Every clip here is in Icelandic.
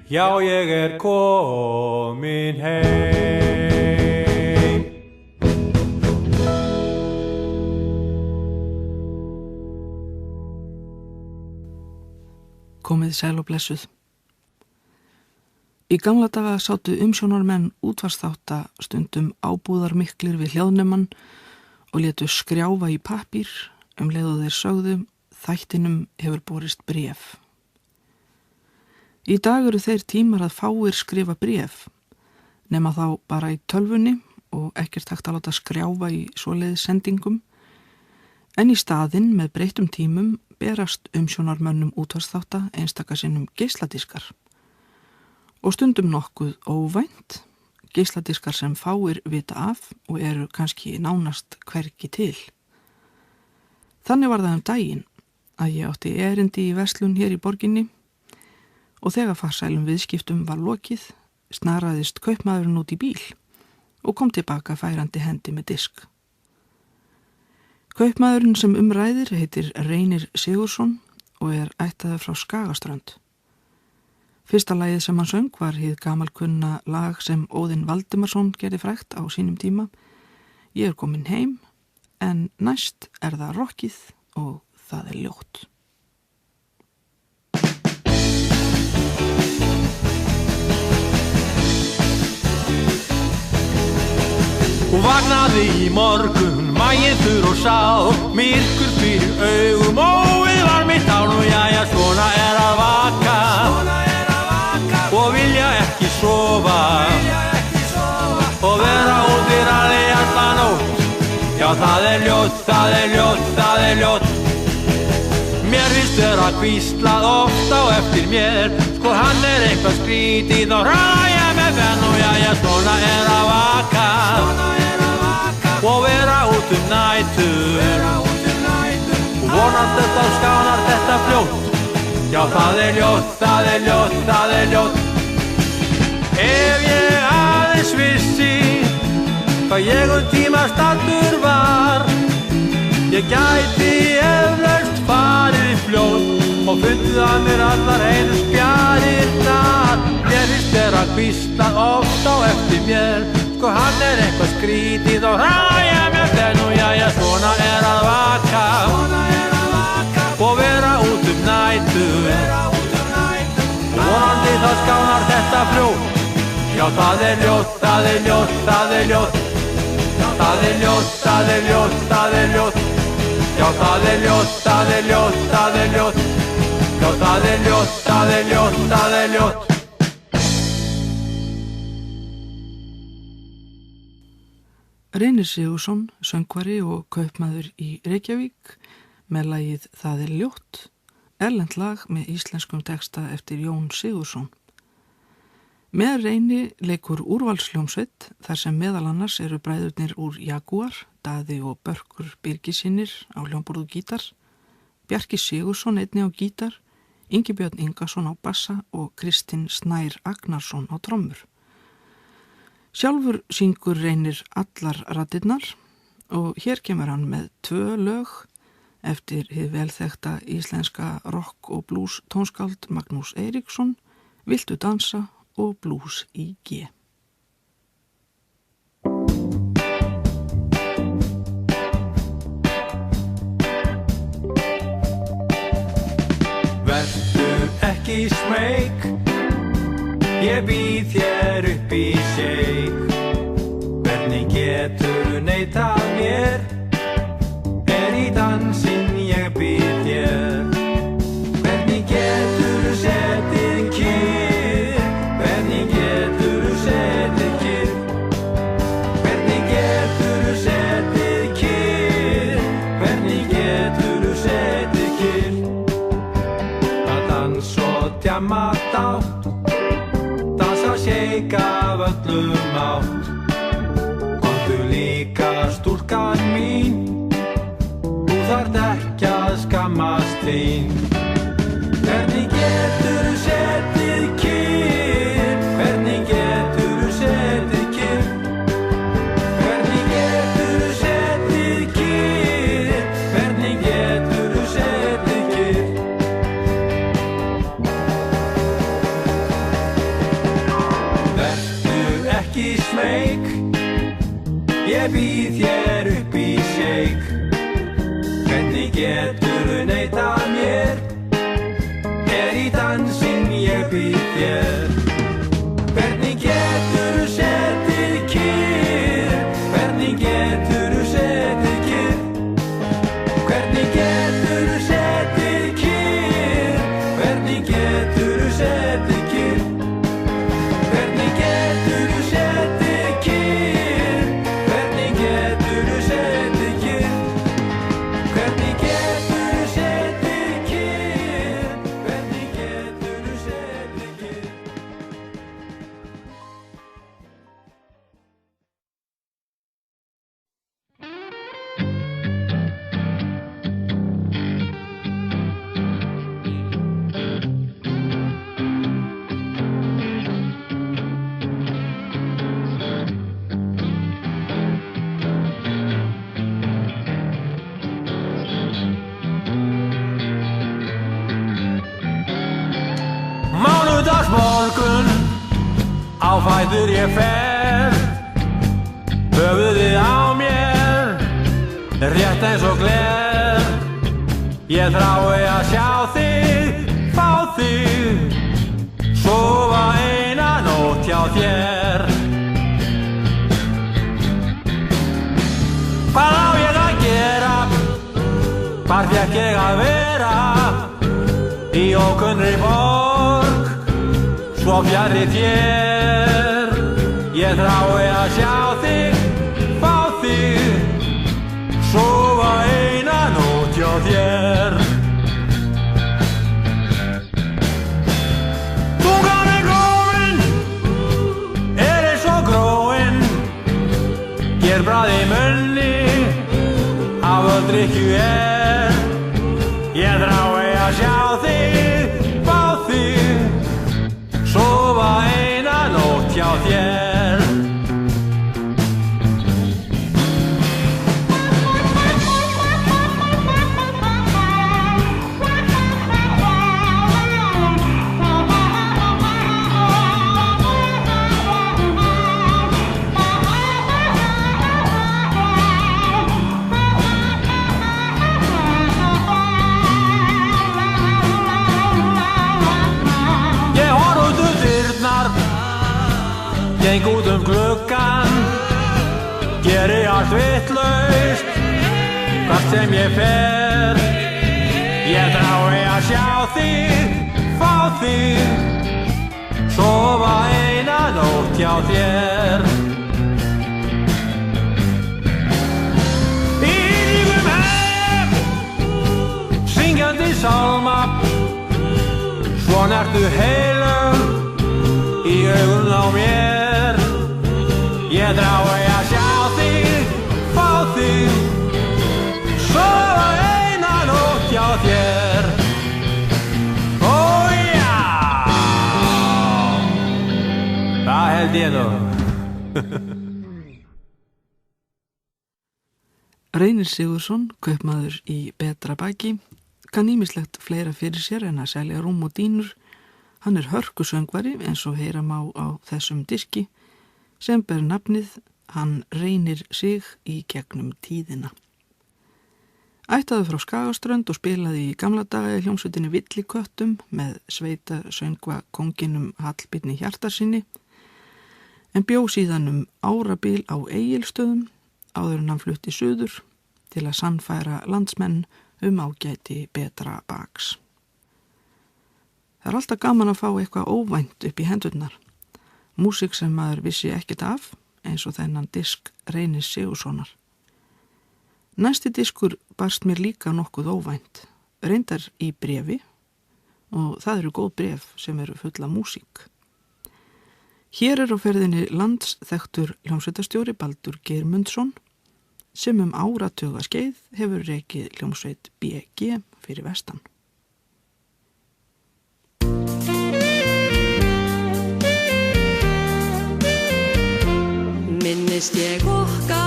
Já, ég komin heim. Komið sæl og blessuð. Í gamla daga sátu umsjónarmenn útvarpsþátta stundum ábúðar miklir við hljóðnemann og létu skrjáfa í pappír leið og þeir sögðu þættinum hefur borist bréf. Í dag eru þeir tímar að fáir skrifa bréf, nema þá bara í tölvunni og ekkert hægt að láta skrjáfa í svoleiðis sendingum, en í staðinn með breyttum tímum berast umsjónarmönnum útvarpsþátta einstaka sinnum geisladiskar og stundum nokkuð óvænt, geisladiskar sem fáir vita af og eru kannski nánast hvergi til. Þannig var það daginn að ég átti erindi í verslun hér í borginni og þegar farsælum viðskiptum var lokið, snaraðist kaupmaðurinn út í bíl og kom tilbaka færandi hendi með disk. Kaupmaðurinn sem ræðir heitir Reynir Sigurðsson og ættaður frá Skagaströnd. Fyrsta lagið sem hann söng var hið gamalkunna lag sem Óðinn Valdimarsson gerði frægt á sínum tíma, Ég komin heim, en næst það rokkið og það ljótt. Hún vaknaði í morgun, maginn þurr og sár, myrkur fyrir augum, óið var mitt án og jæja, svona að vaka, og vilja ekki sofa, og vera útir alveg alla nótt. Já, það ljótt, það ljótt, það ljótt. Mér finnst vera hvíslað oft á eftir mér, sko hann eitthvað skrítið og hraða ég með venn og jæja, svona að vaka. Og vera út nætur og vonandi þá skánar þetta fljótt. Já, það ljótt, það ljótt, það ljótt. Ef ég aðeins vissi hvað ég tíma staddur var, ég gæti eflaust farið fljótt og fundið að mér allar einu spjarirnar. Mér finnst vera hvíslað oft á eftir mér, sko hann eitthvað skrítið og hræja mér þenn og jæja, svona að vaka, og vera út nætur og vonandi þá skánar þetta fljótt. Já, það ljótt, það ljótt, það ljótt. Það ljótt, það ljótt, það ljótt. Já, það ljótt, það ljótt, það ljótt. Já, það ljótt, það ljótt, það ljótt. Reynir Sigurðsson, söngvari og kaupmaður í Reykjavík með lagið Það ljótt, erlent lag með íslenskum texta eftir Jón Sigurðsson. Með Reyni leikur úrvalsljómsveit þar sem meðal annars eru bræðurnir úr Jaguar, Daði og Börkur Birgisinir á hljómborð og gítar, Bjarki Sigurðsson einnig á gítar, Ingibjörn Ingason á bassa og Kristinn Snær Agnarsson á trommur. Sjálfur syngur Reynir allar raddirnar og hér kemur hann með 2 lög eftir hið velþekkta íslenska rock- og blues tónskáld Magnús Eiríksson, Viltu dansa og Blues í G. Vertu ekki smeyk, ég býð þér upp í seik. Hvernig getur neitað mér, í dansinn ég býð þér. Hvernig getur setið kyrr, hvernig getur setið kyrr. Hvernig getur setið kyrr, hvernig getur setið kyrr. Að dans og djamma dátt, dansa shake af öllum átt. Komdu líka stúlkan mín, þú þarft ekki að skammast þín. Hvernig getur setið kyrr, hvernig getur setið kyrr. Hvernig getur setið kyrr, hvernig getur setið kyrr. ekki smeyk, ég býð hér upp í shake. Hvernig geturðu neitað mér, í dansinn ég býð þér. Hvernig geturðu setið kyrr, hvernig geturðu setið kyrr, hvernig geturðu setið kyrr, hvernig geturðu setið kyrr, hvernig geturðu setið kyrr, hvernig geturðu setið kyrr, hvernig geturðu setið kyrr, hvernig geturðu setið kyrr. Mánudagsmorgun, á fætur ég fer, höfuðið á mér, rétt eins og gler. Ég þrái að sjá þig, fá þig, sofa eina nótt hjá þér. Hvað á ég að gera, hvar fékk ég að vera, í ókunnri borg, svo fjarri þér. Ég þrái að sjá þig, fá þig, sofa eina nótt hjá þér. Tungan gróin, eins og gróin, ger bragð í munni, af öll drykkju Ég þrái að sjá þig, fá þig, sofa eina nótt hjá þér. Geng út gluggann, geri allt vitlaust, hvert sem ég fer. Ég þrái að sjá þig, fá þig, sofa eina nótt hjá þér. Í lífum syngjandi sálma, svona ertu heilög í augun á mér. Ég þrái að sjá þig, fá þig, sofa eina nótt hjá þér. Ó já, það held ég nú. Reynir Sigurðsson, kaupmaður í Betra baki, kann ýmislegt fleira fyrir sér en að selja rúm og dýnur. Hann hörkusöngvari eins og heyra má á þessum diski sem ber nafnið Hann reynir sig í gegnum tíðina. Ættaði frá Skagaströnd og spilaði í gamla daga í hljómsveitinni Villiköttum með sveita söngva konginum Hallbirni Hjartarsyni en bjó síðan árabil á Egilsstöðum áður en hann flutti suður til að sannfæra landsmenn ágæti Betra baks. Það alltaf gaman að fá eitthvað óvænt upp í hendurnar. Músík sem maður vissi ekkert af, eins og þennan disk Reynis Sigurðssonar. Næsti diskur barst mér líka nokkuð óvænt, reyndar í bréfi, og það eru góð bréf sem eru fulla músík. Hér á ferðinni landsþekktur hljómsveitarstjóri Baldur Geirmundsson, sem áratuga skeið hefur rekið hljómsveit BG fyrir vestan. Minnist ég okkar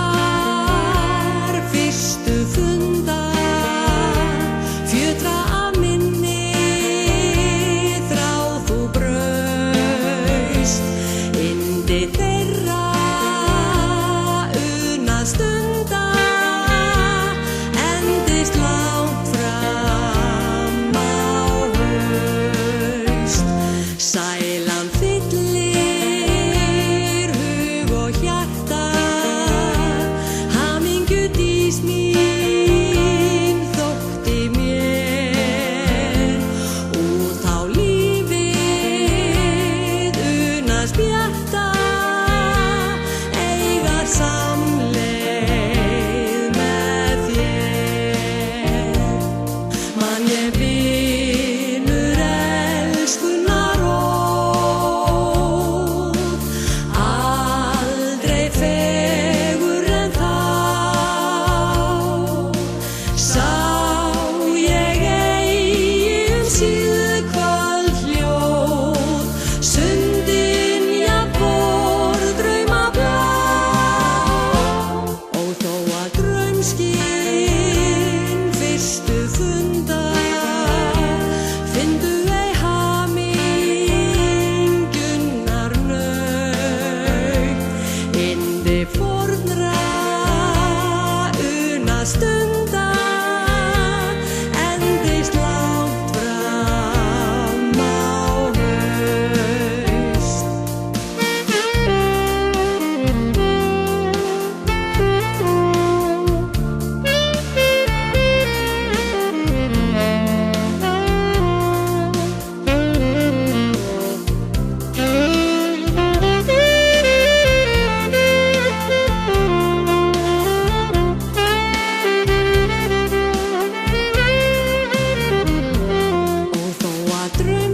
fyrstu fundar, fjötra af minni þrá þú braust, yndi þeirra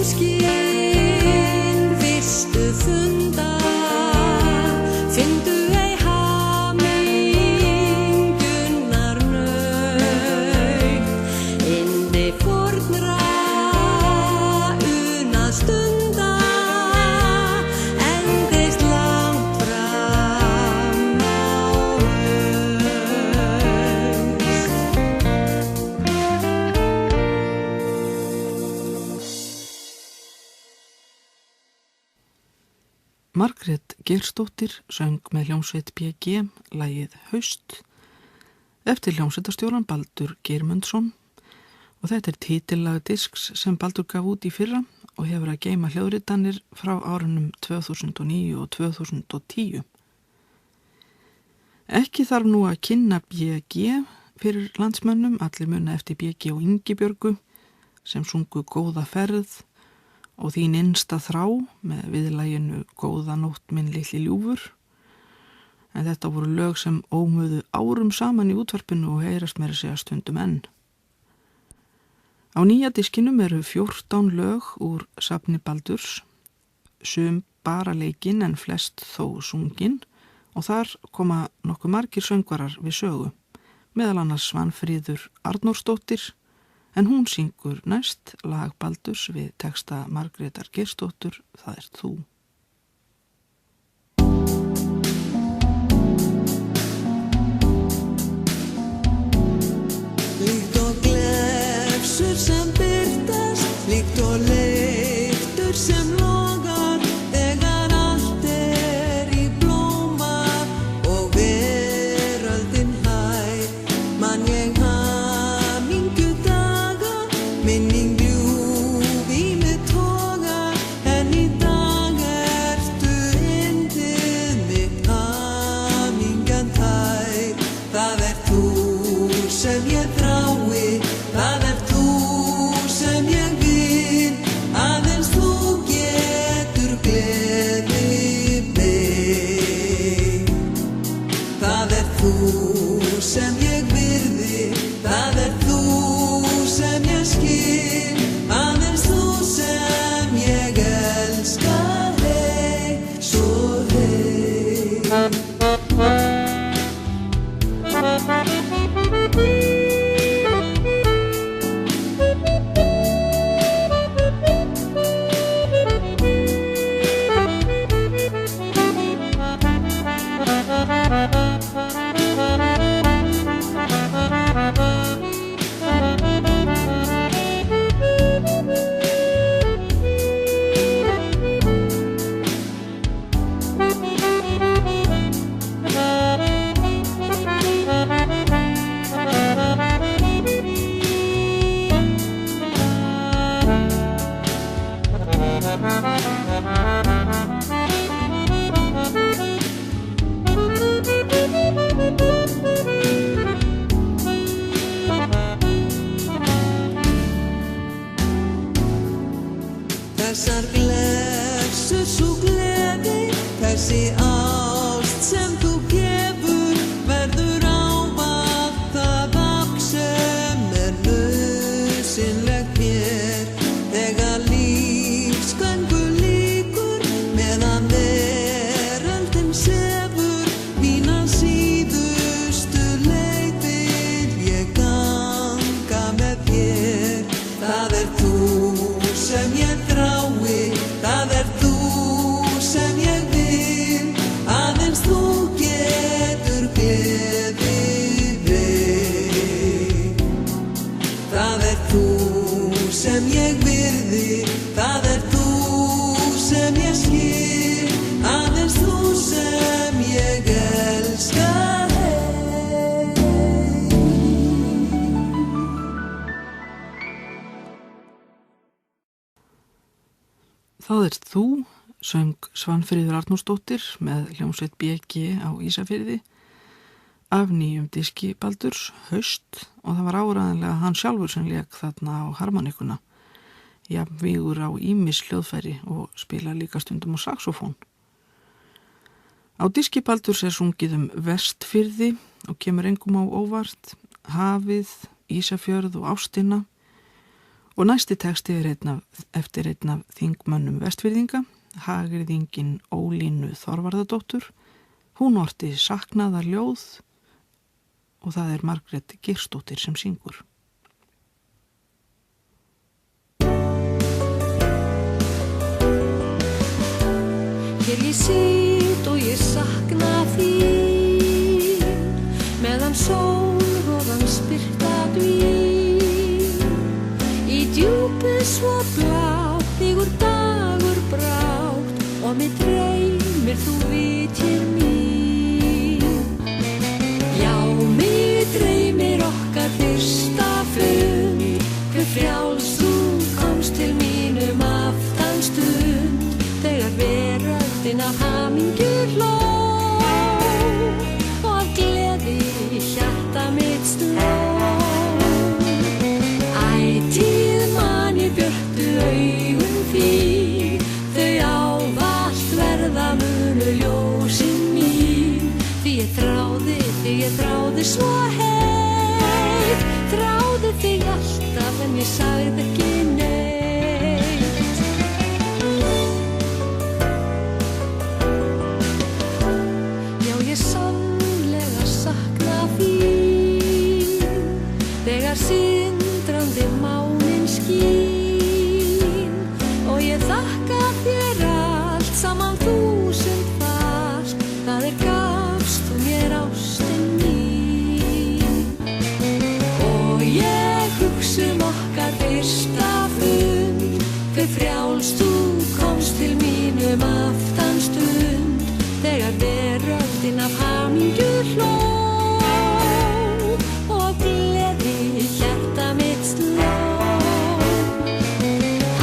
skinn vistu funda findu ei hamingunnar naut inni fornra unað stunda endist langt fram á Margrét Geirsdóttir söng með hljómsveit BG lagið Haust eftir hljómsveitarstjóran Baldur Geirmundsson og þetta titillag disks sem Baldur gaf út í fyrra og hefur að geyma hljóðritanir frá árunum 2009 og 2010. Ekki þarf nú að kynna BG fyrir landsmönnum, allir muna eftir BG og Ingibjörgu sem sungu Góða ferð og Þín innsta þrá með viðlaginu Góða nótt minn litli ljúfur. En þetta voru lög sem ómuðu árum saman í útvarpinu og heyrast meira segja stundum enn. Á nýja diskinum eru 14 lög úr safni Baldurs, sum bara leikinn en flest þó sungin og þar koma nokkuð margir söngvarar við sögu, meðal annars Svanfríður Arnórsdóttir, en hún syngur næst lag Baldurs við texta Margrétar Geirsdóttur, Það ert þú. Líkt og glefsur sem birtast, líkt og leiftur sem logar, þegar allt í blóma og veröldin hlær, man ég hamingju daga, minning ljúf í mig togar, en í dag ertu yndið mitt hamingjan tær, það ert þú sem ég þrái, það ert þú sem ég vil, aðeins þú getur gleði mig. Það ert þú sem ég virði, það ert þú sem ég skil, aðeins þú sem ég elska, hei, svo hei. Þessar glefsur sú gleði, þessi ást sem þú gefur, verður ávallt það afl sem nauðsynlegt mér, þegar lífsgöngu lýkur, meðan veröldin sefur, mína síðustu leið vil ég ganga með þér. Það ert þú sem ég þrái, það ert þú sem ég vil, aðeins þú getur gleði mig. Það ert þú sem ég virði, það ert þú sem ég skil, aðeins þú sem ég elska, hei. Það ert þú, söng Svanfríður Arnórsdóttir með hljómsveit BG á Ísafirði af nýjum diski Baldurs, Haust, og það var áræðanlega hann sjálfur sem lék þarna á harmonikuna, jafnvígur á ýmis hljóðfæri og spila líka stundum á saxofón. Á diski Baldurs er sungið Vestfirði og kemur engum á óvart, hafið, Ísafjörð og ástina, Og næsti texti eftir einn af þingmönnum Vestfirðinga, hagyrðingin Ólínu Þorvarðardóttur. Hún orti saknaðar ljóð og það Margrét Geirsdóttir sem syngur. Hér ég sit og ég sakna þín, meðan sólroðan spyrta dvín. Í djúpið svo blátt, þigur dagur brátt, og mig dreymir þú vitjir mín. Já, mig dreymir okkar fyrsta fund, hver frjáls þú komst til mínum aftanstund, þegar veröldin af hamingju hló, og af gleði hjarta mitt sló. Ætíð man ég björtu augun þín, þau ávallt verða munu ljósin mín, því ég þráði svo heitt, þráði þig alltaf en ég sagði ekki neitt. Já, ég sannlega sakna þín, þegar sindrandi máninn skín, og ég þakka þér allt saman þúsundfalt, það gafst þú mér ástin mín. Og ég hugsa okkar fyrsta fund, hver frjáls þú komst til mínum aftanstund, þegar veröldin af hamingju hló, og af gleði hjarta mitt sló.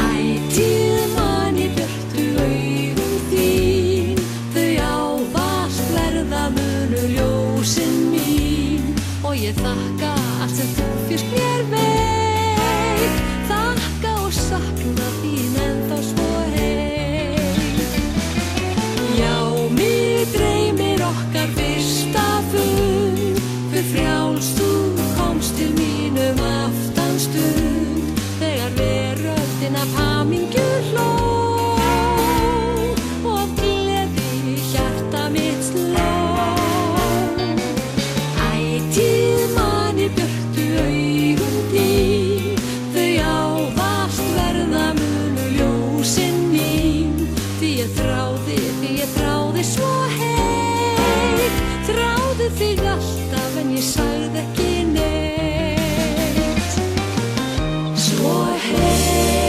Ætíð man ég björtu augun þín, þau ávallt verða munu ljósin mín, og ég þakka allt sem þú fyrst mér veit, þakka og sakna þín ennþá svo heitt. Já, mig dreymir okkar fyrsta fund, hver frjáls þú komst til mínum aftanstund, þegar veröldin af hamingju hló, og af gleði hjarta mitt sló. Ætíð man ég björtu augun þín, þau ávallt verða munu ljósin mín, því ég þráði svo heitt, þráði þig alltaf en ég sagði ekki neitt. Svo heitt.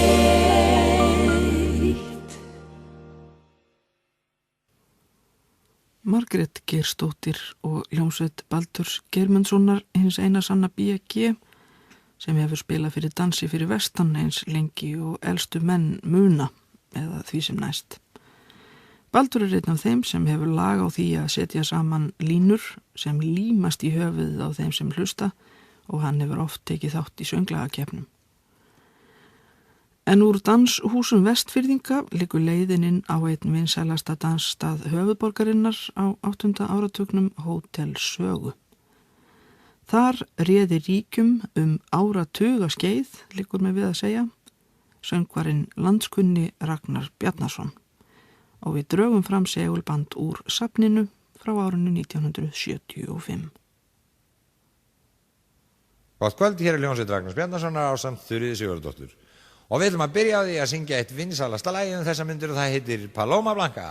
Margrét Geirsdóttir og hljómsveit Baldurs Geirmundssonar hins eina sanna B.G. sem hefur spilað fyrir dansi fyrir vestan eins lengi og elstu menn muna eða því sem næst. Baldur einn af þeim sem hefur lag á því að setja saman línur sem límast í höfuðið á þeim sem hlusta, og hann hefur oft tekið þátt í sönglakeppnum. En úr danshúsum Vestfirðinga liggur leiðinin á einn vinsælasta dansstað höfuðborgarinnar á 8. áratugnum, Hótel Sögu. Þar réði ríkjum áratuga skeið, liggur mig við að segja, söngvarinn landskunni Ragnar Bjarnason, og við drögum fram segulband úr safninu frá árinu 1975. Gott kvöld, hér hljómsveit Ragnars Bjarnasonar ásamt Þuríði Sigurðardóttur. Og við ætlum að byrja á því að syngja eitt vinsælasta lagið þessa myndir, og það heitir Paloma Blanca.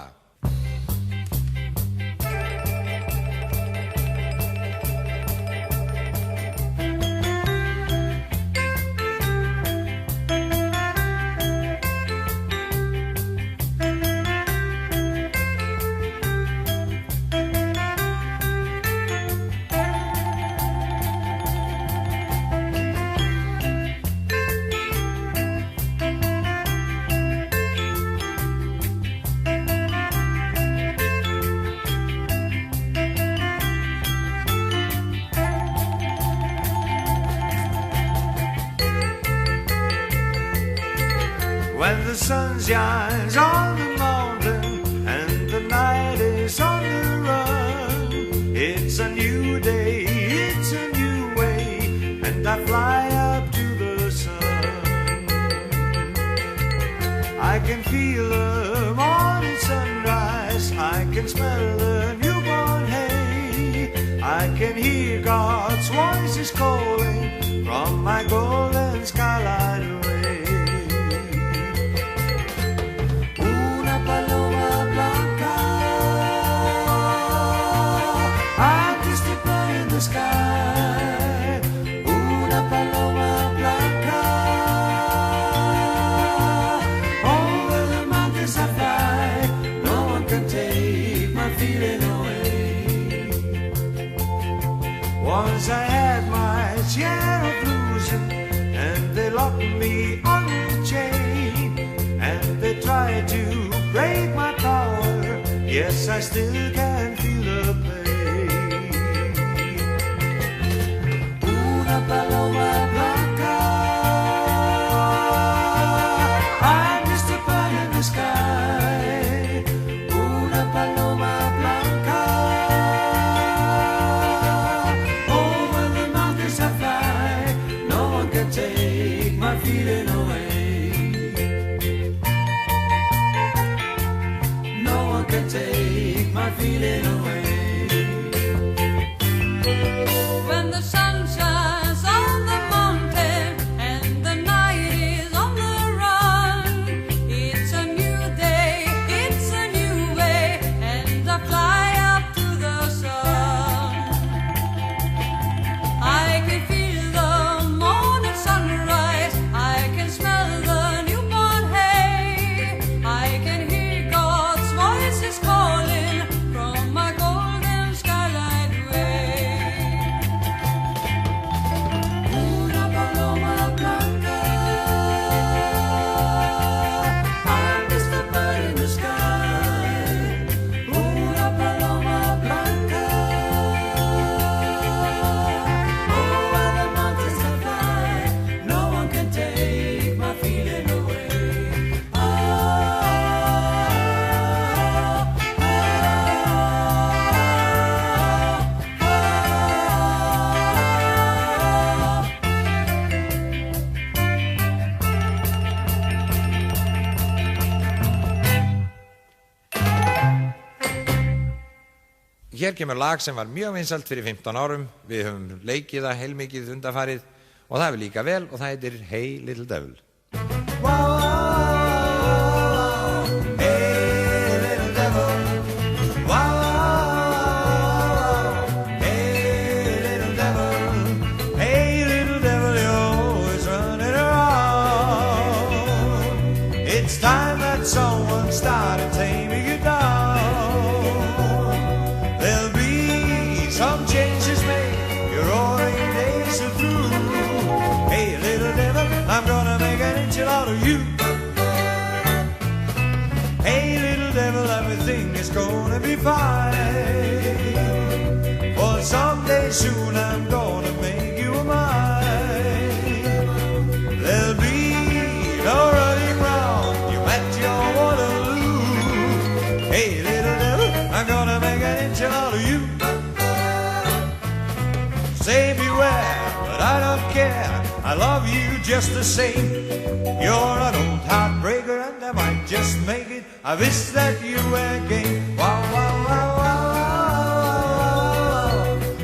When the sun shines on the mountain and the night is on the run, it's a new day, it's a new way, and I fly up to the sun. I can feel the morning sunrise, I can smell the newborn hay, I can hear God's voices calling from my golden skylight away. Una paloma blanca, I'm just a bird in the sky. Una paloma blanca, over the mountains I fly. No one can take my feeling away. Once I had my share of losing, and they locked me on the chain, and they tried to break my power. Yes, I still can feel the pain. Una paloma blanca, I'm just a bird in the sky. Una paloma blanca, over the mountains I fly. No one can take my feeling away. No one can take my feeling away. When the sun shines on the mountain and the night is on the run, it's a new day, it's a new way, and I fly up to the sun. I can feel the morning sunrise, I can smell the newborn hay, I can hear God's voices calling from my golden skylight way. Una paloma blanca, I'm just a bird in the sky. Una paloma blanca, over the mountains I fly. No one can take my feeling away. Hér kemur lag sem var mjög vinsælt fyrir 15 árum. Við höfum leikið það heilmikið undanfarið og það hefur líka vel og það heitir Hey Little Devil. Hey little devil, hey little devil, hey little devil, you're always running around. It's time that someone started taming you down. There'll be some changes made, your roaring days are through. Hey little devil, I'm gonna make an angel out of you. Hey little devil, everything is gonna be fine. For someday soon I'm gonna make you mine. There'll be no running round, you met your Waterloo. Hey little devil, I'm gonna make an angel out of you. Say beware, but I don't care, I love you just the same. You're an old heartbreaker and I might just make it. I wish that you were game. Wow, wow, wow, wow, wow.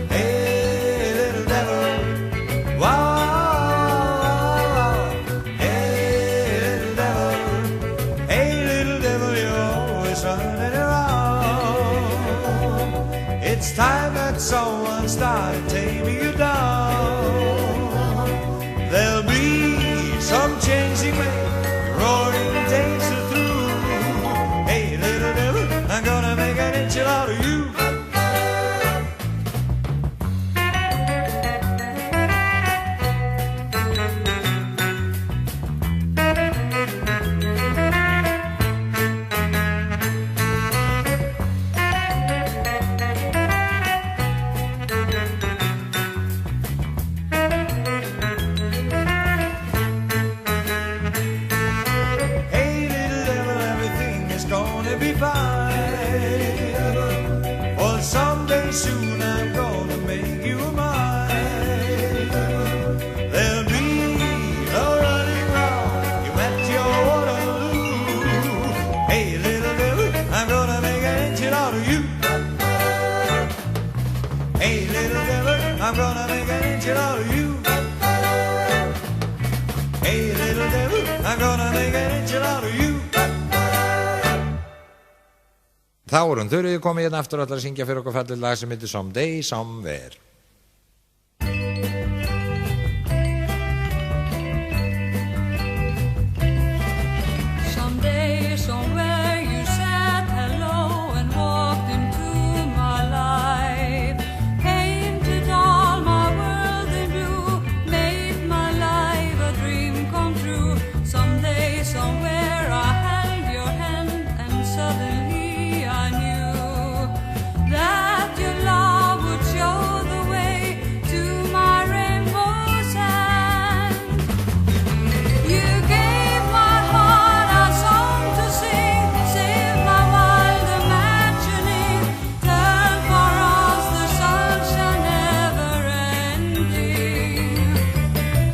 Hey little devil, wow, wow. Hey little devil, you're always running around. It's time that someone started taming you down. There'll be some changing way, roaring days are through. Hey little devil, I'm gonna make an angel out of you. There'll be no running round, you met your Waterloo. out of you. Þá erum Þuríður komið hérna aftur og ætlar að syngja fyrir okkur fallið lag sem heitir Someday Somewhere. Someday, somewhere you said hello and walked into my life, painted all my world in blue, made my life a dream come true. Someday, somewhere I held your hand and suddenly I knew that your love would show the way to my rainbow's end. You gave my heart a song to sing, saved my wild imagining, tell for us the sunshine never ending.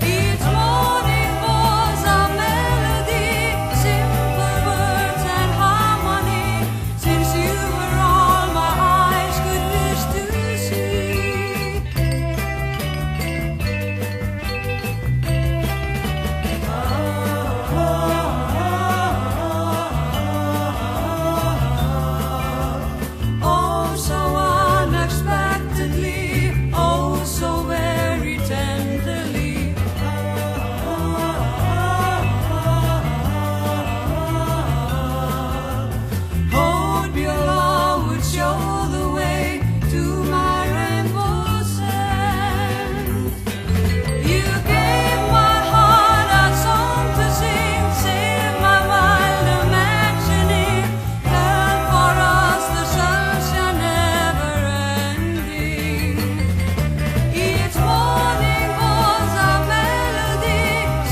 Each morning was a melody, simple words and harmony, since you were all my eyes could wish to see. Oh, so unexpectedly, oh, so very tenderly. Hope your love would show the way to my rainbow's end. You gave my heart a song to sing, saved my wild imagining, held for us the sunshine never ending. Each morning was a melody,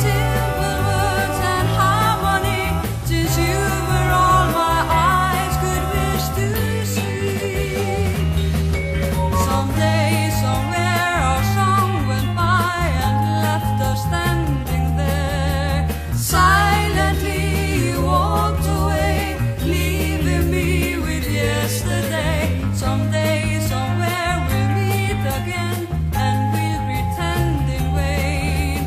simple words and harmony, since you were all my eyes could wish to see. Someday, somewhere, our song went by and left us standing there. Silently you walked away, leaving me with yesterday. Someday, somewhere we'll meet again, and we'll pretend in vain,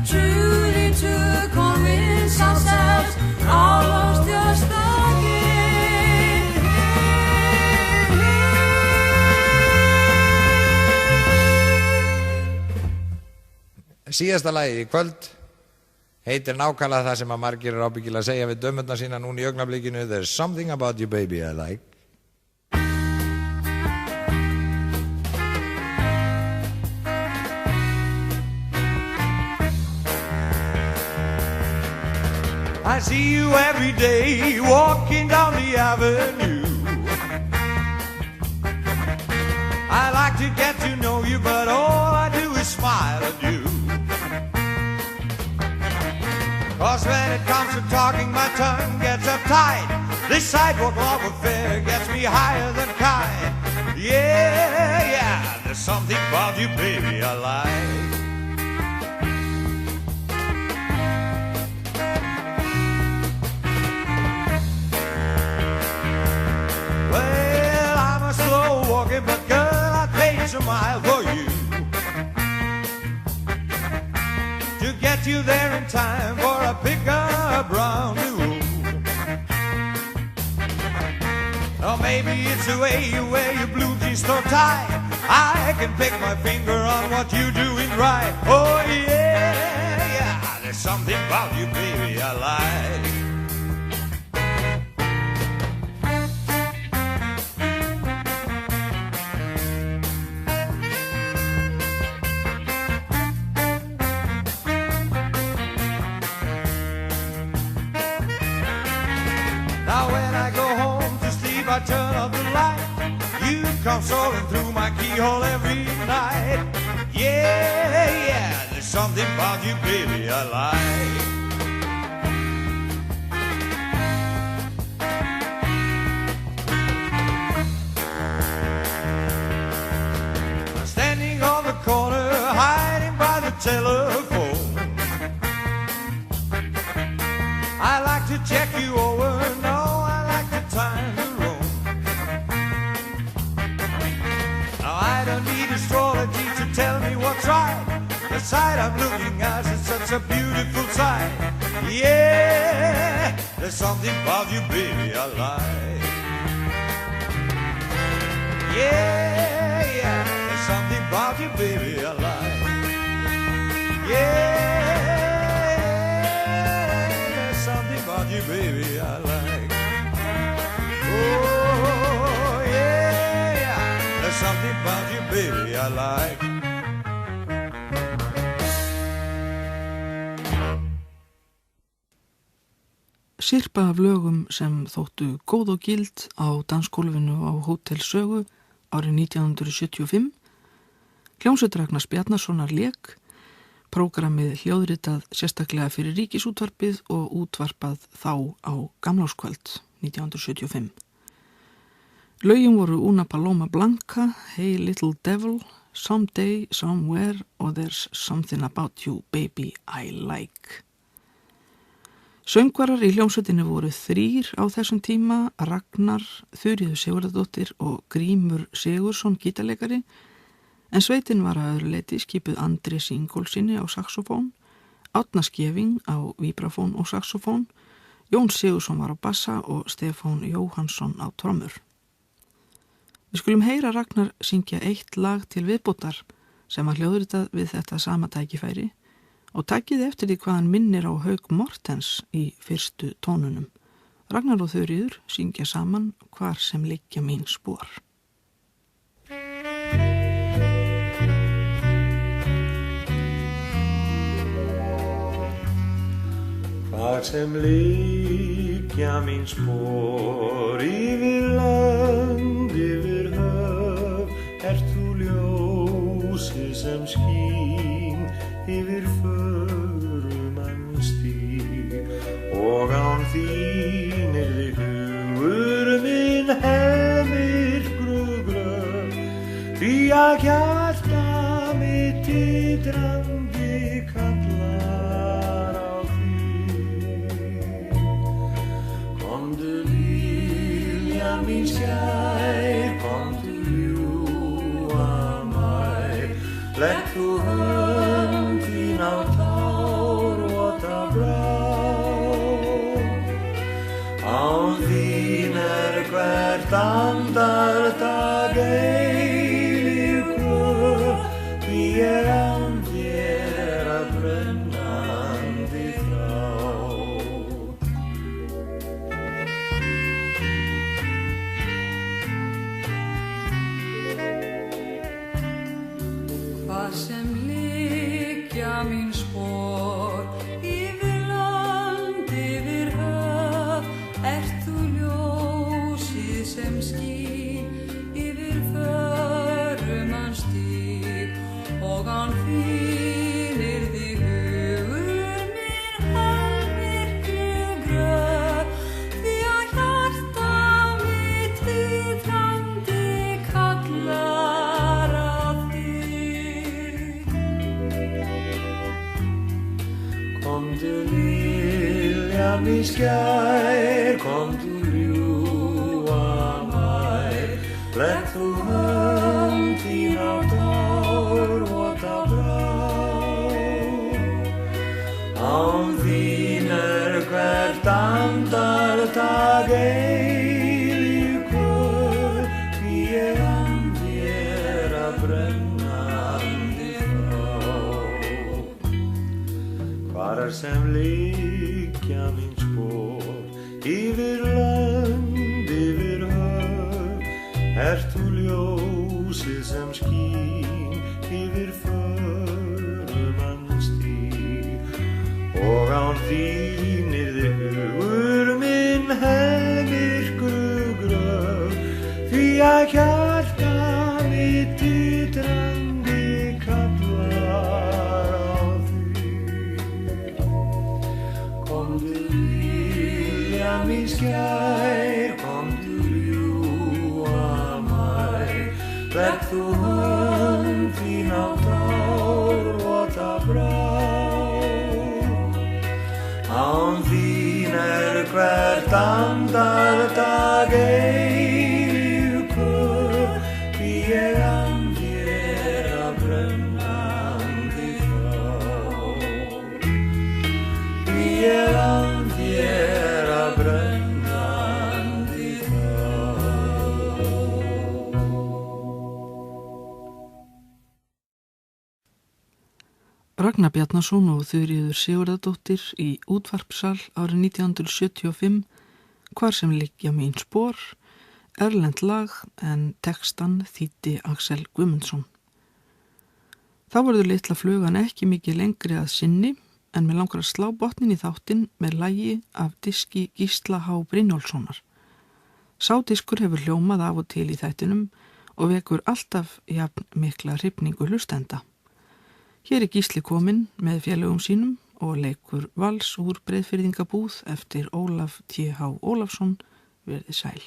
truly to convince ourselves our love's just a game. Síðasta lagið í kvöld heitir nákvæmlega það sem að margir er ábyggilega að segja við dömurnar sína núna í augnablikinu. There's something about you baby I like. I see you every day walking down the avenue. I like to get to know you, but all I do is smile at you. 'Cause when it comes to talking, my tongue gets uptight. This sidewalk love affair gets me higher than kite. Yeah, yeah, there's something about you, baby, I like. Well, I'm a slow walking, but girl, I'd pace a mile for you. To get you there in time for a pickup rendezvous. Or maybe it's the way you wear your blue jeans so tight. I can pick my finger on what you're doing right. Oh yeah, yeah, there's something about you, baby, I like. Now when I go home to sleep, I turn off the light. You come strolling through my keyhole every night. Yeah, yeah, there's something about you, baby, I like. Standing on the corner, hiding by the telephone. I like to check you over, no, I like the time to roam. Now I don't need astrology to tell me what's right. The sight I'm looking at is such a beautiful sight. Yeah, there's something about you, baby, I like. Yeah, there's something about you, baby, I like. Yeah, there's something about you, baby, I like. Oh, yeah, there's something about you, baby, I like. Sirpa af lögum sem þóttu góð og gild á dansgólfinu á Hótel Sögu árið 1975. Hljómsveit Ragnars Bjarnasonar lék, prógrammið hljóðritað sérstaklega fyrir Ríkisútvarpið og útvarpað þá á Gamlárskvöld 1975. Lögin voru Una Paloma Blanca, Hey Little Devil, Someday, Somewhere og There's Something About You, Baby, I Like. Söngvarar í hljómsveitinni voru 3 á þessum tíma, Ragnar, Þuríður Sigurðardóttir og Grímur Sigursson gítarleikari, en sveitin var að öðru leyti skipuð Andri Ingólfssyni á saxofón, Árna Skeving á víbrafón og saxofón, Jón Sigursson var á bassa og Stefán Jóhannsson á trommur. Við skulum heyra Ragnar syngja 1 lag til viðbótar sem var hljóðritað við þetta sama tækifæri og takið eftir því hvað hann minnir á Hauk Mortens í fyrstu tónunum. Ragnar og Þuríður syngja saman Hvar sem liggja mín spor. Hvar sem liggja mín spor yfir land, yfir höf, ert þú ljósið sem skín yfir förumanns stíg, og án þín yrði hugur minn helmyrkru gröf, því að hjarta mitt titrandi kallar á þig. Komdu vilja mín skær, komdu ljúfa mær, legg þú hönd þín á tárvota brá. Án þín hvert andartak eilíf kvöð, því ég án þér að brennandi þrá. Hvar sem liggja mín spor, yfir land, yfir höf, ert þú ljósið sem skín yfir förumanns stíg, og án þín yrði hugur minn helmyrkru gröf, því að hjarta mitt titrandi kallar á þig. Komdu vilja mín skær, komdu ljúfa mær, legg þú hönd þín á tárvota brá. Án þín hvert andartak eilíf kvöð, því ég án þér að brennandi frá. Hvar sem liggja mín spor, yfir land, yfir höf, ert þú ljósið sem skín yfir förumanns stíg, og án þín yrði hugur minn helmyrkru gröf, því að hjarta mitt titrandi kallar á þig. Komdu vilja mín skær, komdu ljúfa mær, legg þú hönd þín á tárvota brá. Án þín hvert andartak eilíf kvöð, því ég án þér að brennandi frá. Því ég án þér að brennandi brennandi þrá. Ragnar Bjarnason og Þuríður Sigurðardóttir í útvarpsal árið 1975, Hvar sem liggja mín spor, erlend lag en textan þýddi Axel Guðmundsson. Þá verður litla flugan ekki mikið lengri að sinni en mér langar að slá botnin í þáttinn með lagi af diski Gísla H. Brynjólfssonar. Sá diskur hefur hljómað af og til í þættinum og vekur alltaf jafn mikla hrifningu hlustenda. Hér er Gísli kominn með félögum sínum og leikur vals úr Breiðfirðingabúð eftir Ólaf T.H. Ólafsson, verið sæl.